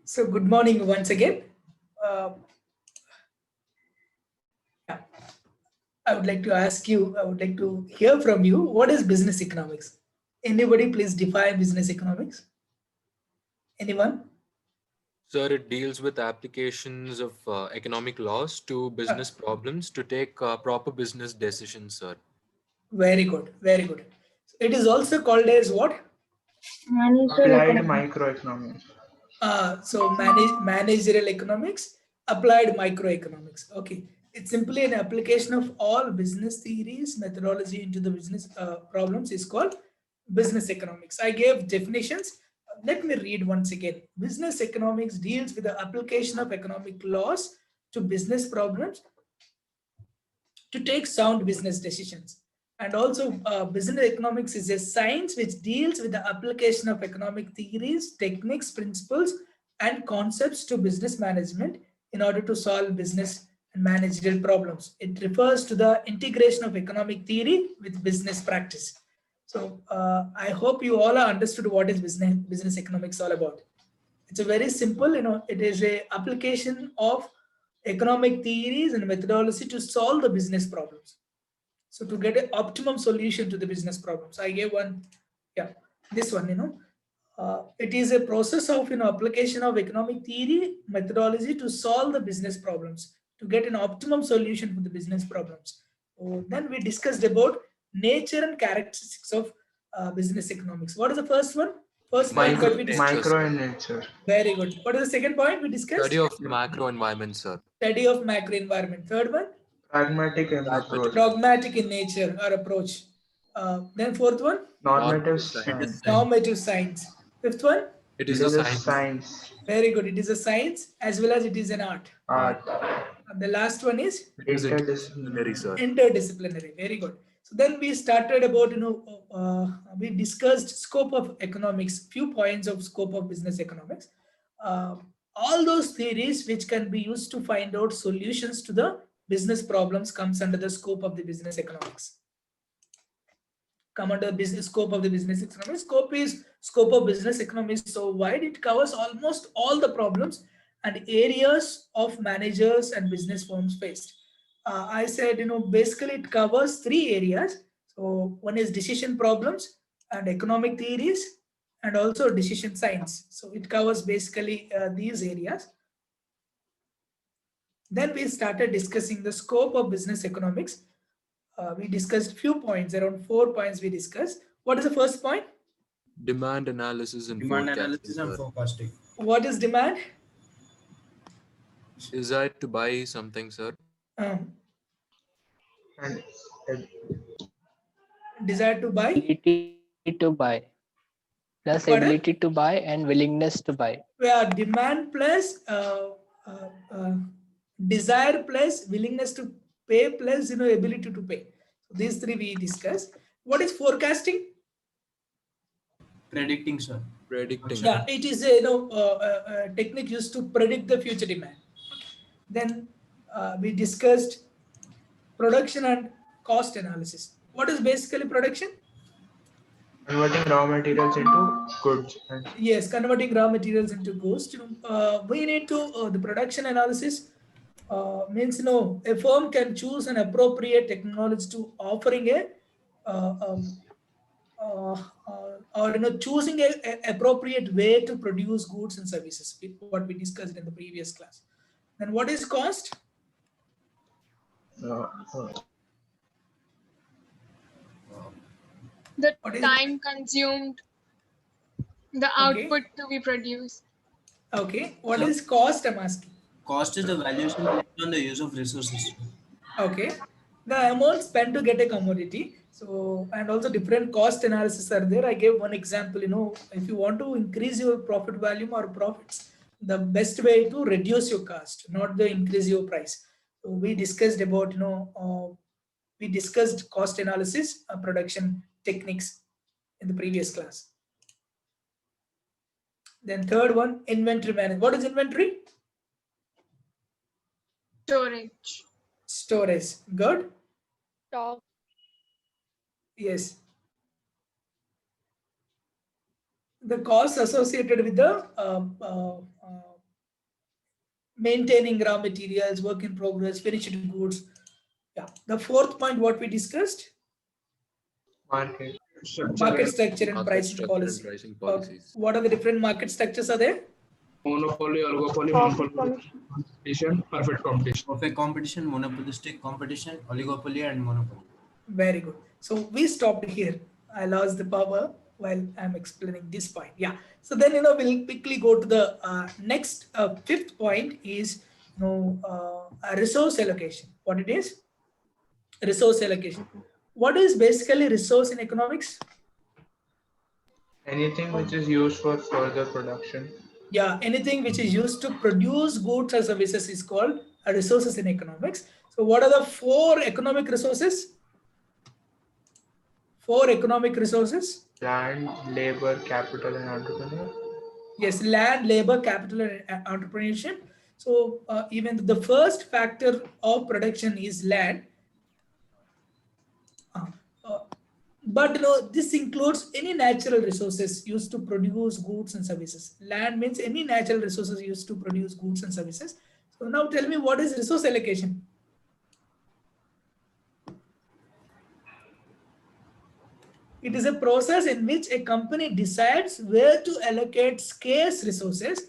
So good morning once again. Uh, yeah, I would like to ask you, I would like to hear from you, what is business economics? Anybody please define business economics? Anyone? Sir, it deals with applications of economic laws to Uh, business problems to take proper business decisions, sir. Very good, very good. It is also called as what? Managerial Applied economics. microeconomics. Managerial economics, applied microeconomics. Okay, it's simply an application of all business theories, methodology into the business problems is called business economics. I gave definitions. Let me read once again. Business economics deals with the application of economic laws to business problems to take sound business decisions. And also, business economics is a science which deals with the application of economic theories, techniques, principles, and concepts to business management in order to solve business and managerial problems. It refers to the integration of economic theory with business practice. So, I hope you all are understood what is business economics all about. It's a very simple, it is a application of economic theories and methodology to solve the business problems. So to get an optimum solution to the business problems, I gave one, yeah, this one, it is a process of, application of economic theory methodology to solve the business problems, to get an optimum solution for the business problems. Then we discussed about nature and characteristics of business economics. What is the first one? First point Micro that we in discussed. nature, Micro sir. in nature. Very good. What is the second point we Study discussed? of macro environment, sir. Study of macro environment. Third one, Pragmatic Pragmatic. approach. dogmatic in nature or approach. Then fourth one, Normative Normative science. science. normative science. Fifth one, It It is a is a science. science, very good. It is a science as well as it is an art. art, And the last one is It is interdisciplinary, interdisciplinary. sir. interdisciplinary. Very good. So then we started about, we discussed scope of economics, few points of scope of business economics. Uh, all those theories which can be used to find out solutions to the business problems comes under the scope of the business economics. Come under the business scope of the business economics. Scope is scope of business economics so wide it covers almost all the problems and areas of managers and business firms faced. I said, basically it covers three areas. So one is decision problems and economic theories and also decision science. So it covers basically these areas. Then we started discussing the scope of business economics. We discussed few points, around 4 points we discussed. What is the first point? Demand analysis and Demand forecasting, analysis and sir. forecasting. What is demand? Desire to buy something, sir. Um, And desire to buy. Ability to buy. Plus Pardon? ability to buy and willingness to buy. Where demand plus uh, uh, desire plus willingness to pay plus ability to pay. So these three we discussed. What is forecasting? Predicting, sir. Predicting. Yeah, it is a technique used to predict the future demand. Then we discussed production and cost analysis. What is basically production? converting raw materials into goods. And Yes, converting raw materials into goods. We need to the production analysis means a firm can choose an appropriate technology to offering a uh, um, or choosing a appropriate way to produce goods and services. What we discussed in the previous class. Then what is cost? uh, uh, The What is time consumed, the okay? output to be produced. Okay. What Sir, is cost? I'm asking. cost is the valuation based on the use of resources. Okay. The amount spent to get a commodity. So, and also different cost analysis are there. I gave one example, if you want to increase your profit volume or profits, the best way to reduce your cost, not the increase your price. So we discussed about, we discussed cost analysis, production techniques in the previous class. Then third one, inventory management. What is inventory? Storage. Storage. Good. Stock. Yes. The costs associated with the maintaining raw materials, work in progress, finished goods. Yeah. The fourth point, what we discussed, Market. market structure and Market pricing structure and policy. pricing policies. What are the different market structures are there? Monopoly, oligopoly, monopoly, competition, perfect competition. Perfect competition, monopolistic competition, oligopoly, and monopoly. Very good. So we stopped here. I lost the power while I'm explaining this point. Yeah. So then, we'll quickly go to the next fifth point is, resource allocation. What it is? Resource allocation. What is basically resource in economics? Anything which is used for further production. Yeah, anything which is used to produce goods or services is called resources in economics. So what are the four economic resources? Four economic resources. Land, labor, capital, and entrepreneur. Yes, land, labor, capital, and entrepreneurship. So even the first factor of production is land. But this includes any natural resources used to produce goods and services. Land means any natural resources used to produce goods and services. So now tell me, what is resource allocation? It is a process in which a company decides where to allocate scarce resources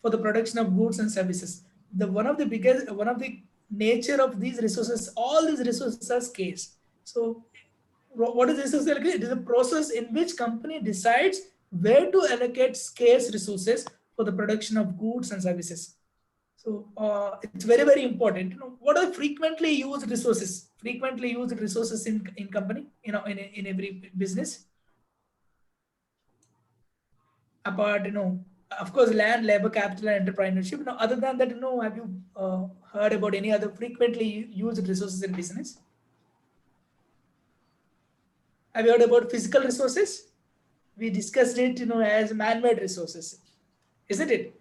for the production of goods and services. One of the nature of these resources, all these resources are scarce. So what is resource allocation? It is a process in which company decides where to allocate scarce resources for the production of goods and services. So it's very, very important. What are frequently used resources? Frequently used resources in company, in every business. Apart, of course, land, labor, capital, and entrepreneurship. Other than that, have you heard about any other frequently used resources in business? Have you heard about physical resources? We discussed it, as man-made resources, isn't it?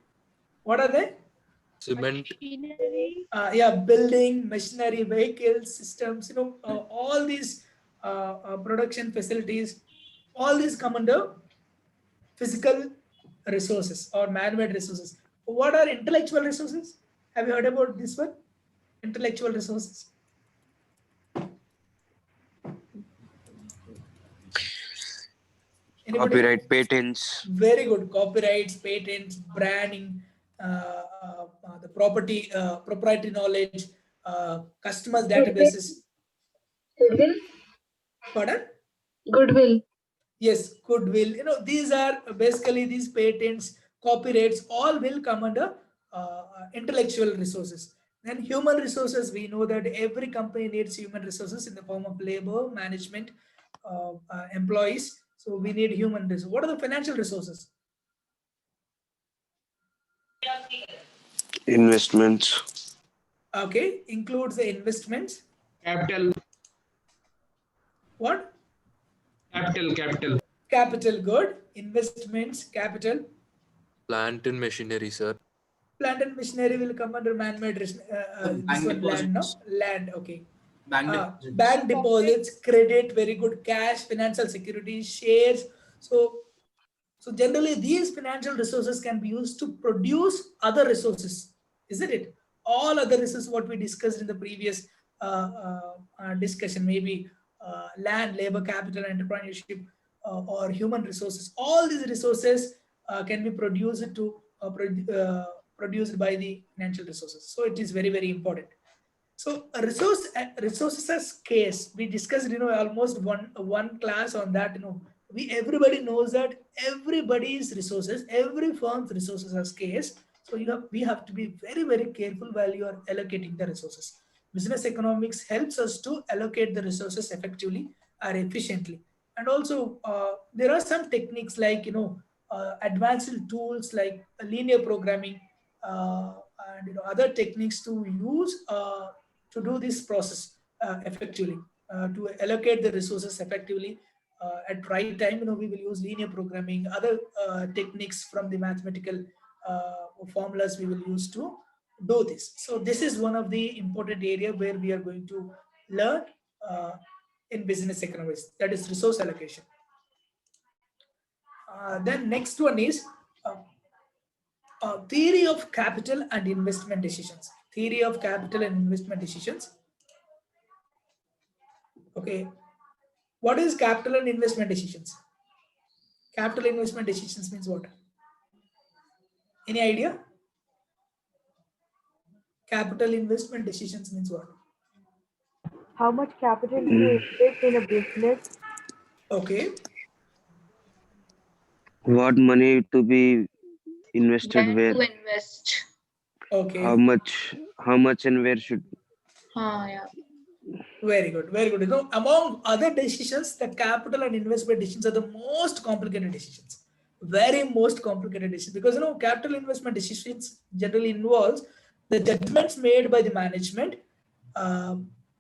What are they? Cement, Yeah, building, machinery, vehicles, systems, all these production facilities, all these come under physical resources or man-made resources. What are intellectual resources? Have you heard about this one? Intellectual resources. Anybody? Copyright, patents. Very good. Copyrights, patents, branding, the proprietary knowledge, customers databases. Goodwill. Pardon? Goodwill. Yes, goodwill. These are basically these patents, copyrights, all will come under intellectual resources. Then human resources, we know that every company needs human resources in the form of labor, management, employees. So we need human resources. What are the financial resources? Investments. Okay, includes the investments. Capital, What? capital. Capital, good. Investments, capital. plant and machinery, sir. Plant and machinery will come under man-made. This Bank one, land, no? deposits. Land, okay. Bank deposits. Bank deposits, credit, very good. Cash, financial securities, shares. So generally, these financial resources can be used to produce other resources, isn't it? All other resources, what we discussed in the previous discussion, maybe land, labor, capital, entrepreneurship, or human resources. All these resources can be produced produced by the financial resources. So it is very, very important. So resources are scarce. We discussed, almost one class on that. Everybody knows that everybody's resources, every firm's resources are scarce. So we have to be very, very careful while you are allocating the resources. Business economics helps us to allocate the resources effectively or efficiently. And also there are some techniques like advanced tools like linear programming and other techniques to use to do this process effectively, to allocate the resources effectively at right time. We will use linear programming, other techniques from the mathematical formulas we will use to do this. So this is one of the important area where we are going to learn in business economics, that is resource allocation. Then next one is Theory of capital and investment decisions. Theory of capital and investment decisions. Okay. What is capital and investment decisions? Capital investment decisions means what? Any idea? Capital investment decisions means what? How much capital do you invest in a business? Okay. What money to be invested When where? to invest. Okay. How much and where should? Yeah. Very good. Very good. You know, among other decisions, the capital and investment decisions are the most complicated decisions. Very most complicated decisions, because you know capital investment decisions generally involves the judgments made by the management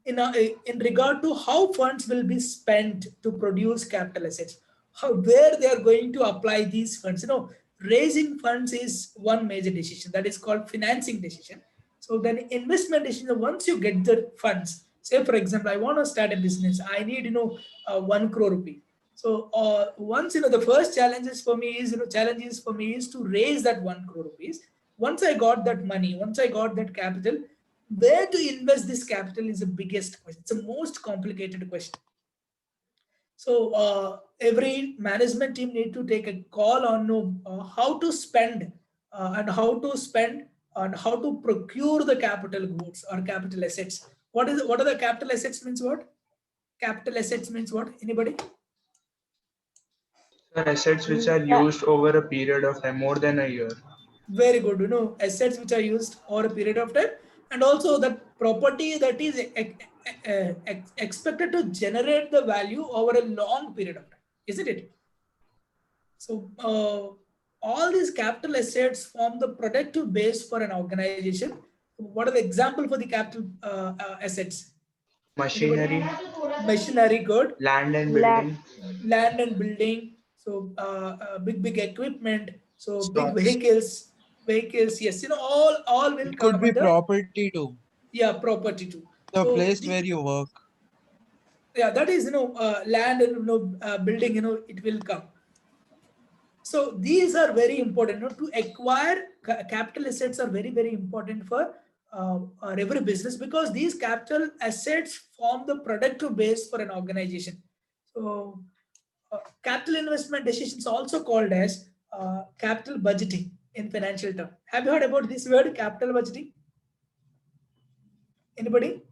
in regard to how funds will be spent to produce capital assets, how where they are going to apply these funds. You know, raising funds is one major decision that is called financing decision. So then investment decision, once you get the funds, say for example, I want to start a business, I need 1 crore rupee. So once the first challenges for me is to raise that 1 crore rupees. Once I got that money, once I got that capital, where to invest this capital is the biggest question. It's the most complicated question. So every management team need to take a call on how to spend and how to procure the capital goods or capital assets. What are the capital assets means what? Capital assets means what? Anybody? Sir, assets which are used over a period of time, more than a year. Very good. Assets which are used over a period of time, and also that property that is expected to generate the value over a long period of time, isn't it? So all these capital assets form the productive base for an organization. What are the example for the capital assets? Machinery, Machinery, good. land and Land. building, Land and building. So big equipment. So big Stocks. vehicles. Yes, all will It come could be under. property too. Yeah, property too. The So place where you work. yeah, that is land and building. It will come. So these are very important. To acquire capital assets are very important for every business, because these capital assets form the productive base for an organization. So capital investment decisions also called as capital budgeting in financial term. Have you heard about this word, capital budgeting? Anybody?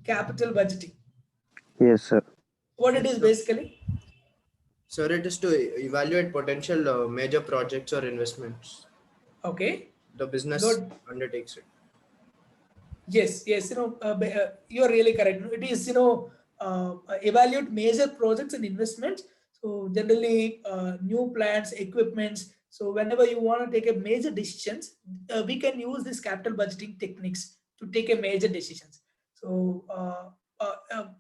Capital budgeting. Yes, sir. What it is basically? Sir, it is to evaluate potential major projects or investments. Okay. The business Good. undertakes it. Yes, you are really correct. It is, evaluate major projects and investments. So generally, new plants, equipments. So whenever you want to take a major decisions, we can use this capital budgeting techniques to take a major decisions. So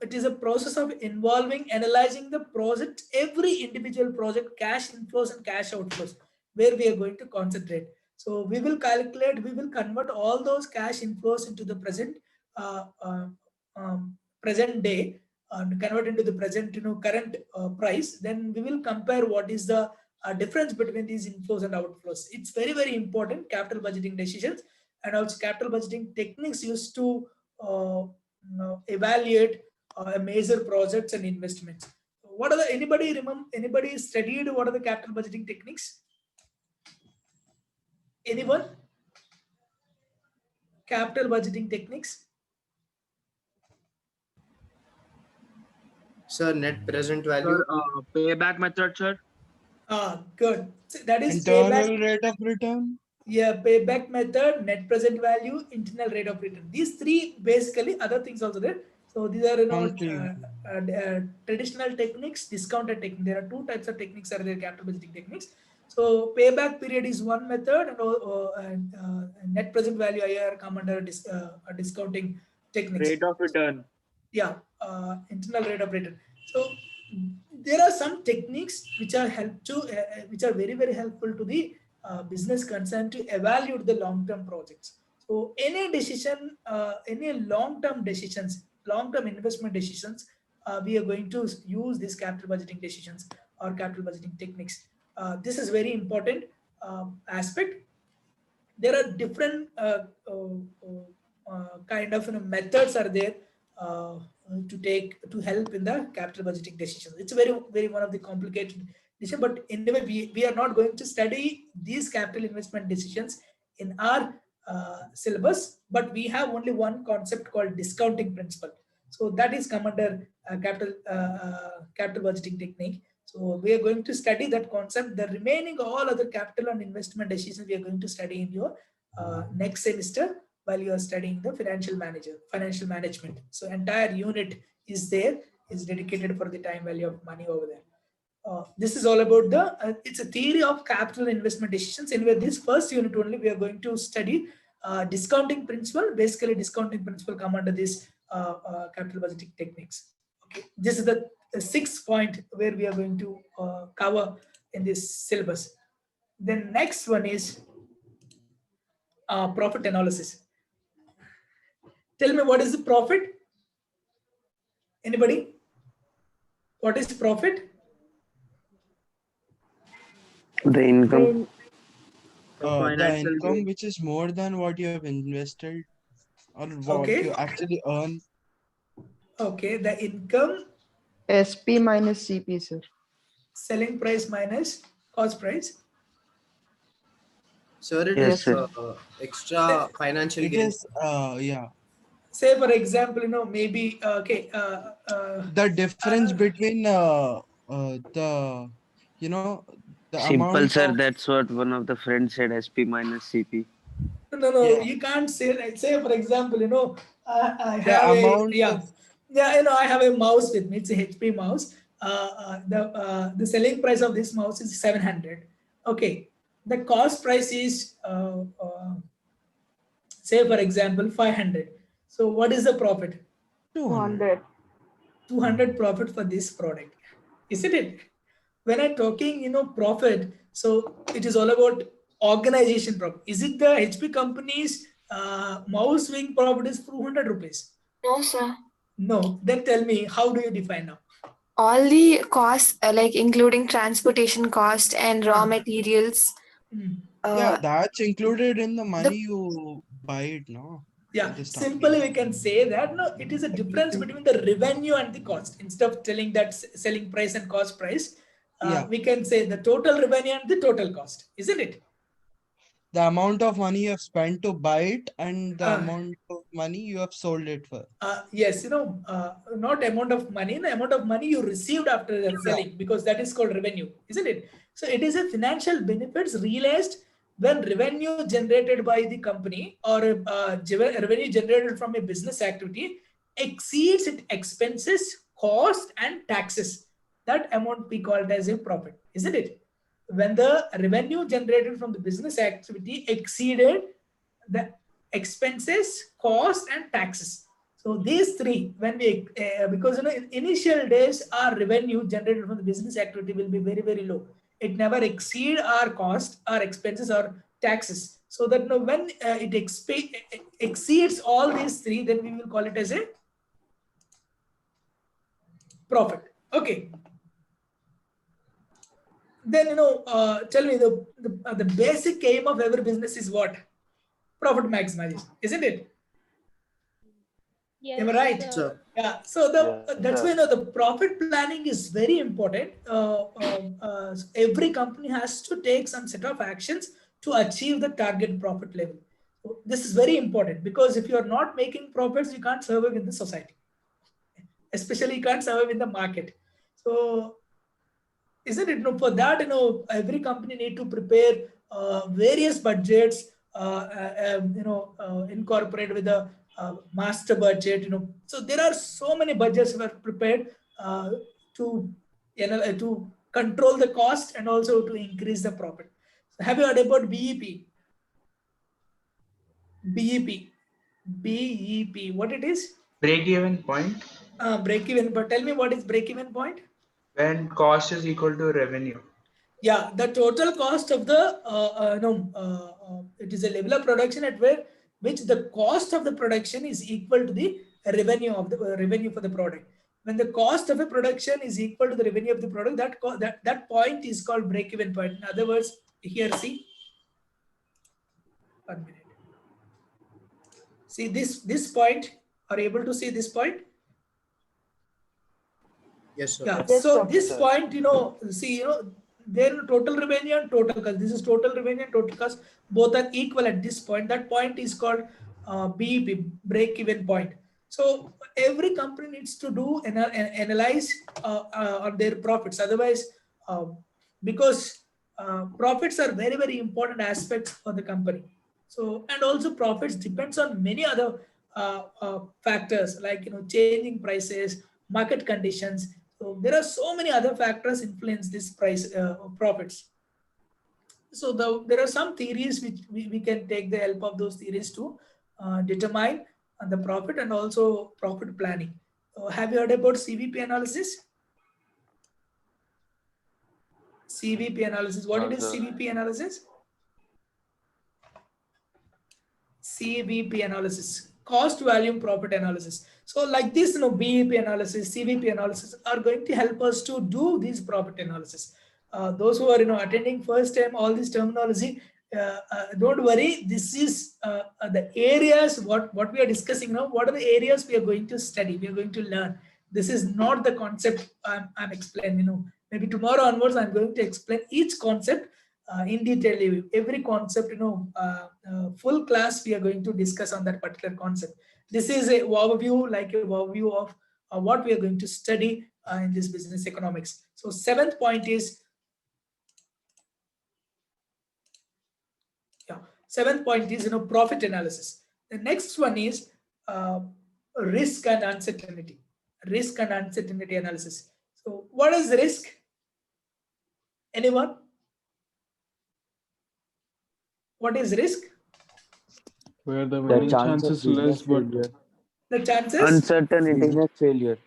it is a process of involving, analyzing the project, every individual project, cash inflows and cash outflows, where we are going to concentrate. So we will convert all those cash inflows into the present day, and convert into the present, current price. Then we will compare what is the difference between these inflows and outflows. It's very important, capital budgeting decisions, and also capital budgeting techniques used to evaluate major projects and investments. What are the anybody studied what are the capital budgeting techniques? Anyone? Capital budgeting techniques? Sir, net present value. Sir, payback method, sir. Good. So that is Internal payback. rate of return. Yeah, payback method, net present value, internal rate of return. These three basically, other things also there. So these are traditional techniques, discounted technique. There are two types of techniques are there, capital budgeting techniques. So payback period is one method, and net present value IR come under discounting techniques. Rate of return. Yeah, internal rate of return. So there are some techniques which are which are very helpful to the business concerned to evaluate the long-term projects. So any decision, any long-term decisions, long-term investment decisions, we are going to use these capital budgeting decisions or capital budgeting techniques. This is very important aspect. there are different kind of methods are there to help in the capital budgeting decisions. It's very one of the complicated decision, but anyway, we are not going to study these capital investment decisions in our syllabus, but we have only one concept called discounting principle. So that is come under capital budgeting technique. So we are going to study that concept. The remaining all other capital and investment decisions we are going to study in your next semester while you are studying the financial management. So entire unit is dedicated for the time value of money over there. This is all about it's a theory of capital investment decisions. Anyway, this first unit only we are going to study discounting principle. Basically, discounting principle come under this capital budgeting techniques. Okay, this is the sixth point where we are going to cover in this syllabus. Then next one is profit analysis. Tell me, what is the profit? Anybody? What is profit? The income. The The financial income gain. which is more than what you have invested or what Okay. you actually earn. Okay, the income, SP minus CP, sir. selling price minus cost price. Sir, it Yes, is sir. extra financial It gain. is, yeah. Say for example, maybe The difference between the, you know, the Simple, amount sir. of, That's what one of the friends said. SP minus CP. no, yeah, you can't say like, say for example, I the have amount of, I have a mouse with me. It's a HP mouse. The selling price of this mouse is 700. Okay, the cost price is say for example 500. So what is the profit? 200. 200 profit for this product, isn't it? When I'm talking profit, so it is all about organization profit. Is it the HP company's mouse wing profit is 200 rupees? No, sir. No. Then tell me, how do you define now? All the costs, like including transportation cost and raw materials. Yeah, that's included in the money the- you buy it, no? Yeah, At the starting. simply we can say that no, it is a difference between the revenue and the cost. Instead of telling that selling price and cost price, Yeah. we can say the total revenue and the total cost, isn't it? The amount of money you have spent to buy it and the Uh, amount of money you have sold it for. Yes, not amount of money, the amount of money you received after the selling, because that is called revenue, isn't it? So it is a financial benefits realized when revenue generated by the company or revenue generated from a business activity exceeds its expenses, cost, and taxes. That amount we call it as a profit, isn't it? When the revenue generated from the business activity exceeded the expenses, cost, and taxes. So these three, when we because in initial days our revenue generated from the business activity will be very low. It never exceed our cost, our expenses, or taxes. So that when it exceeds all these three, then we will call it as a profit. Okay. Then tell me the basic aim of every business is what? Profit maximization, isn't it? Yes, Am I right? Sir. Yeah. So that's why the profit planning is very important. Every company has to take some set of actions to achieve the target profit level. So this is very important because if you are not making profits, you can't survive in the society. Especially you can't survive in the market. So isn't it? For that, every company need to prepare various budgets. Incorporate with the master budget. So there are so many budgets were prepared to control the cost and also to increase the profit. So have you heard about BEP? BEP. What it is? Break-even point. Break-even. But tell me, what is break-even point? When cost is equal to revenue. Yeah, the total cost of the it is a level of production at which the cost of the production is equal to the revenue of the revenue for the product. When the cost of a production is equal to the revenue of the product, that point is called break-even point. In other words, here see, 1 minute. See this point. Are you able to see this point? Yes, sir. Yeah. Yes, So sir. this point, see, then total revenue and total cost. This is total revenue and total cost. Both are equal at this point. That point is called BEP, break-even point. So every company needs to do analyze on their profits. Otherwise, because profits are very, very important aspects for the company. So, and also profits depends on many other factors like changing prices, market conditions. So there are so many other factors influence this price profits. So there are some theories which we can take the help of those theories to determine the profit and also profit planning. Have you heard about CVP analysis? CVP analysis. What it is CVP analysis? CVP analysis, cost volume profit analysis. So like this, BEP analysis, CVP analysis are going to help us to do this profit analysis. Those who are attending first time, all this terminology, don't worry. This is the areas what we are discussing now. What are the areas we are going to study? We are going to learn. This is not the concept I'm explaining. Maybe tomorrow onwards I'm going to explain each concept in detail. Every concept, full class we are going to discuss on that particular concept. This is a overview, like a overview of what we are going to study in this business economics. So 7th point is, 7th point is profit analysis. The next one is risk and uncertainty. Risk and uncertainty analysis. So what is risk? Anyone? What is risk? Where the winning chances less, but The chances? Uncertainty. business failure.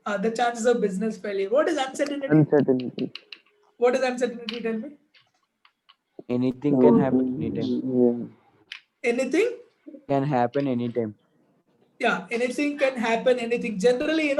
The chances of business failure. What is uncertainty? Uncertainty. What is uncertainty? Tell me. Anything can happen anytime. Anything? Can happen anytime. Yeah, anything can happen, anything. Generally,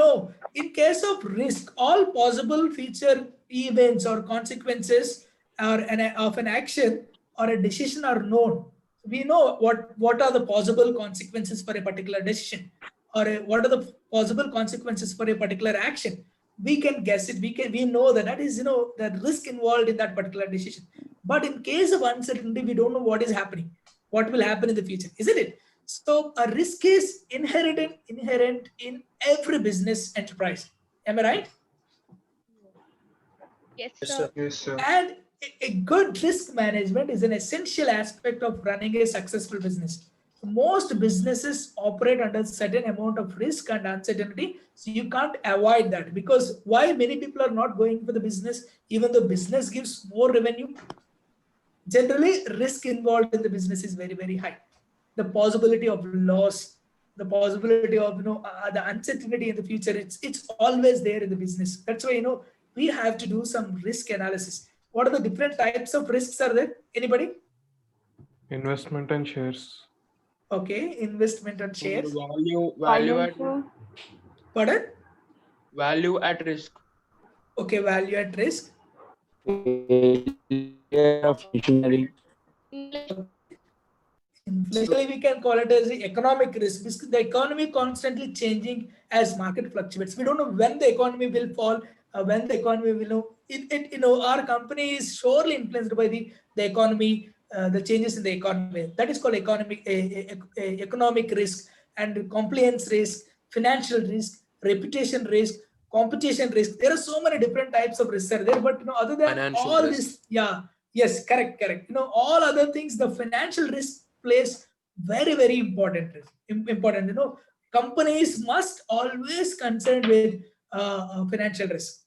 in case of risk, all possible future events or consequences of an action or a decision are known. We know what are the possible consequences for a particular decision, or what are the possible consequences for a particular action. We can guess it. We know that is the risk involved in that particular decision. But in case of uncertainty, we don't know what is happening, what will happen in the future, isn't it? So a risk is inherent in every business enterprise. Am I right? Yes, Yes, sir. sir. Yes, sir. And a good risk management is an essential aspect of running a successful business. Most businesses operate under certain amount of risk and uncertainty, so you can't avoid that. Because why many people are not going for the business, even though business gives more revenue? Generally, risk involved in the business is very, very high. The possibility of loss, the possibility of the uncertainty in the future, it's always there in the business. That's why we have to do some risk analysis. What are the different types of risks are there? Anybody? Investment and shares. Okay, investment and shares. Value at Financial. Pardon? value at risk. Okay, value at risk. Of machinery. Inflation, we can call it as the economic risk, because the economy constantly changing as market fluctuates. We don't know when the economy will fall, when the economy will our company is surely influenced by the economy, the changes in the economy. That is called economic risk, and compliance risk, financial risk, reputation risk, competition risk. There are so many different types of risks are there, but other than Financial all risk. this, yes, correct. All other things, the financial risk plays very, very important. Companies must always concerned with financial risk.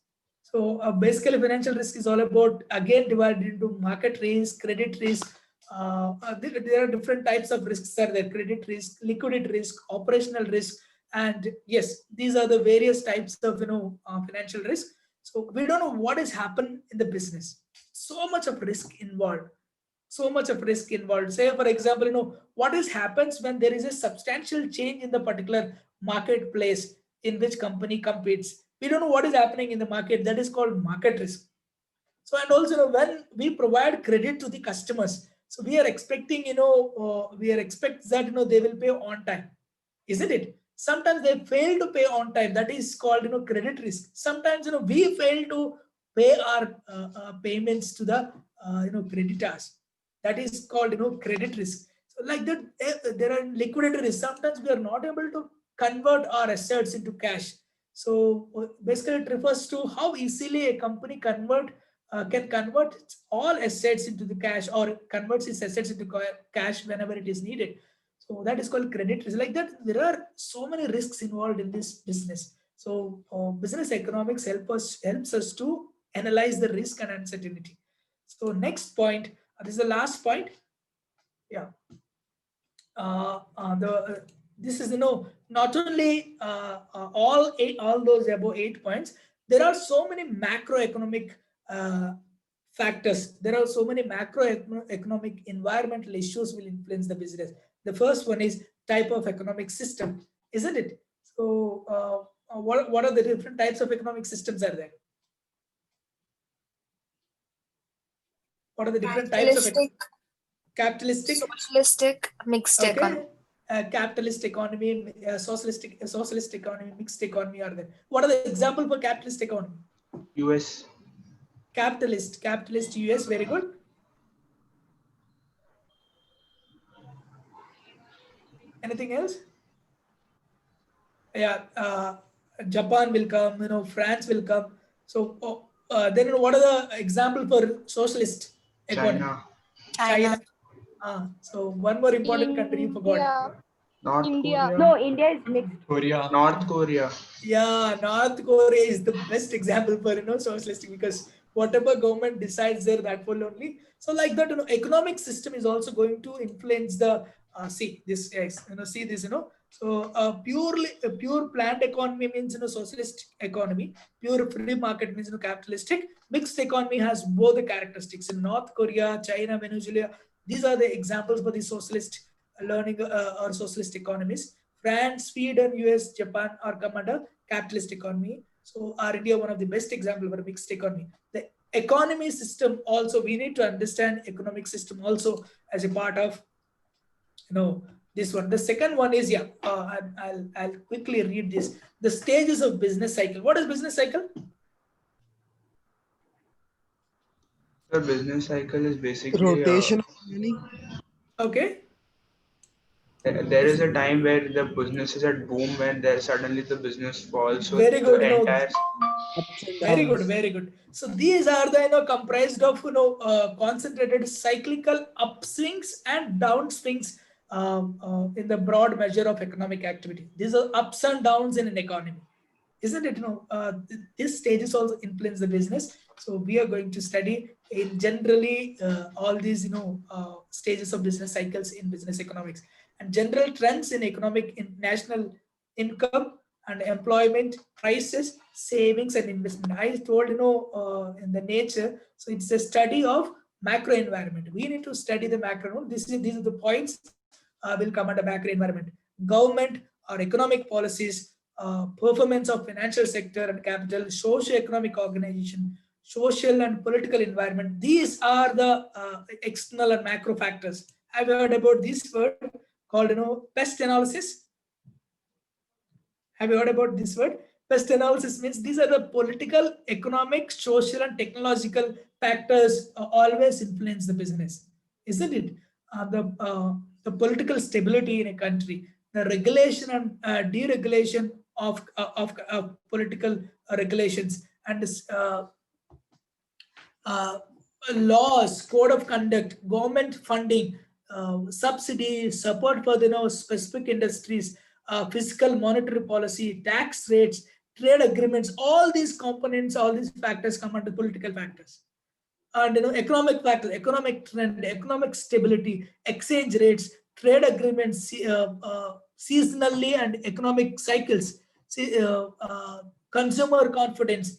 So basically, financial risk is all about, again, divided into market risk, credit risk. There are different types of risks are there: credit risk, liquidity risk, operational risk, and yes, these are the various types of financial risk. So we don't know what has happened in the business. So much of risk involved. Say, for example, what happens when there is a substantial change in the particular marketplace in which company competes. We don't know what is happening in the market. That is called market risk. So, and also when we provide credit to the customers, So we are expecting, we are expect that, they will pay on time, isn't it? Sometimes they fail to pay on time. That is called, credit risk. Sometimes, we fail to pay our payments to the, creditors. That is called, credit risk. So like that, there are liquidity risks. Sometimes we are not able to convert our assets into cash. So basically, it refers to how easily a company can convert all assets into the cash, or converts its assets into cash whenever it is needed. So that is called credit risk. Like that, there are so many risks involved in this business. So business economics helps us to analyze the risk and uncertainty. So next point, this is the last point. Yeah. This is, not only all those above 8 points. There are so many macroeconomic factors. There are so many macroeconomic environmental issues will influence the business. The first one is type of economic system, isn't it? So what are the different types of economic systems are there? What are the different types of capitalistic, socialistic, mixed economy. Capitalist economy, socialist economy, mixed economy are there. What are the examples for capitalist economy? US. Capitalist US, very good. Anything else? Yeah, Japan will come, France will come. So then what are the example for socialist economy? China. China. So one more important country you forgot. North Korea. No, India is mixed. North Korea. Yeah, North Korea is the best example for socialistic, because whatever government decides there, that will only. So like that, economic system is also going to influence the see this So pure planned economy means socialist economy. Pure free market means capitalistic. Mixed economy has both the characteristics. In North Korea, China, Venezuela, these are the examples for the socialist learning or socialist economies. France, Sweden, US, Japan are come under capitalist economy. So are India one of the best example for a mixed economy. The economy system also, we need to understand economic system also as a part of this one. The second one is I'll quickly read this. The stages of business cycle. What is business cycle? The business cycle is basically Rotation of money. Okay. There is a time where the business is at boom, and there suddenly the business falls. So very good. the entire Very good, very good. So these are the comprised of concentrated cyclical upswings and downswings in the broad measure of economic activity. These are ups and downs in an economy, isn't it? These stages also influence the business. So we are going to study in generally all these stages of business cycles in business economics, and general trends in national income and employment, prices, savings, and investment. I told in the nature. So it's a study of macro environment. We need to study the macro. These are the points will come under macro environment. Government or economic policies, performance of financial sector and capital, socio-economic organization, social and political environment. These are the external and macro factors. I've heard about this word called pest analysis. Have you heard about this word? Pest analysis means these are the political, economic, social, and technological factors always influence the business, isn't it? The political stability in a country, the regulation and deregulation of political regulations, and laws, code of conduct, government funding, subsidy, support for specific industries, fiscal monetary policy, tax rates, trade agreements. All these components, all these factors come under political factors. And economic factors, economic trend, economic stability, exchange rates, trade agreements, seasonally and economic cycles, consumer confidence.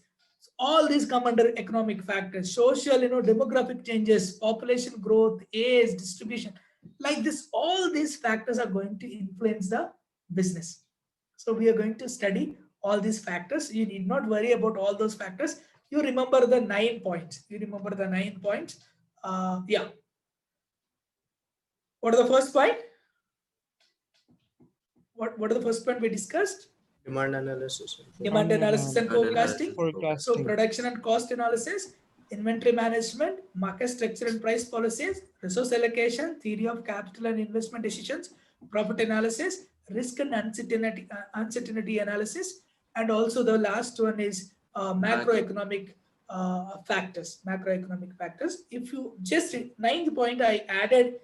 All these come under economic factors. Social, demographic changes, population growth, age distribution, like this. All these factors are going to influence the business. So we are going to study all these factors. You need not worry about all those factors. You remember the 9 points. Yeah. What are the first point? What are the first point we discussed? Demand analysis. Demand analysis and forecasting. So Forecasting. production and cost analysis, inventory management, market structure and price policies, resource allocation, theory of capital and investment decisions, profit analysis, risk and uncertainty analysis, and also the last one is macroeconomic factors. Macroeconomic factors. If you just 9th point I added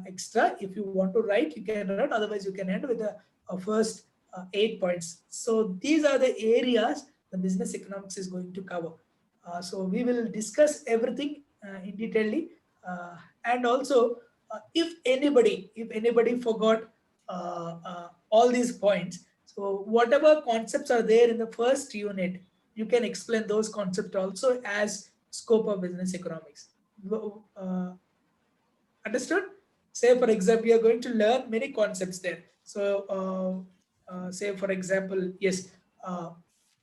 extra. If you want to write, you can write. Otherwise, you can end with the first 8 points. So these are the areas the business economics is going to cover. So we will discuss everything in detail. And also, if anybody forgot all these points, so whatever concepts are there in the first unit, you can explain those concepts also as scope of business economics. Understood? Say for example, we are going to learn many concepts there. So say for example, yes,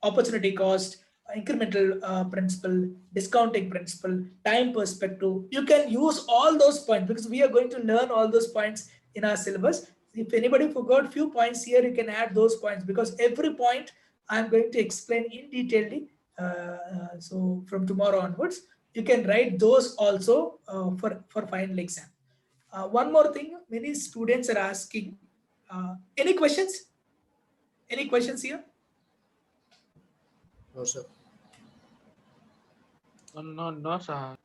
opportunity cost, incremental principle, discounting principle, time perspective. You can use all those points because we are going to learn all those points in our syllabus. If anybody forgot few points here, you can add those points because every point I'm going to explain in detail. So from tomorrow onwards, you can write those also for final exam. One more thing, many students are asking, any questions? Any questions here? No, sir. No, sir.